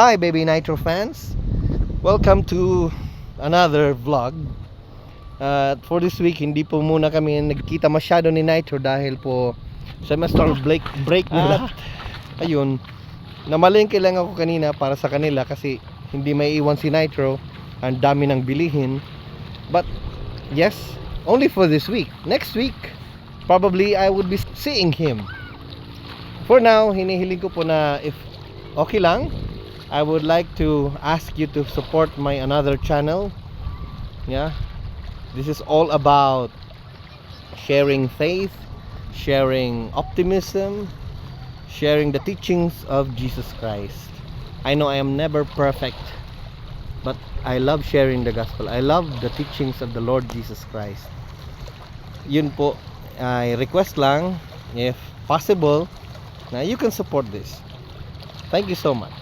Hi baby Nitro fans, welcome to another vlog. For this week hindi po muna kami nagkita masyado ni Nitro dahil po semester break nila. Ayun, namalengke lang ako kanina para sa kanila kasi hindi may iwan si Nitro. Ang dami ng bilihin. But yes, only for this week. Next week probably I would be seeing him. For now, hinihiling ko po na if okay lang, I would like to ask you to support my another channel. Yeah, this is all about sharing faith, sharing optimism, sharing the teachings of Jesus Christ. I know I am never perfect, but I love sharing the gospel. I love the teachings of the Lord Jesus Christ. Yun po, I request lang if possible na you can support this. Thank you so much.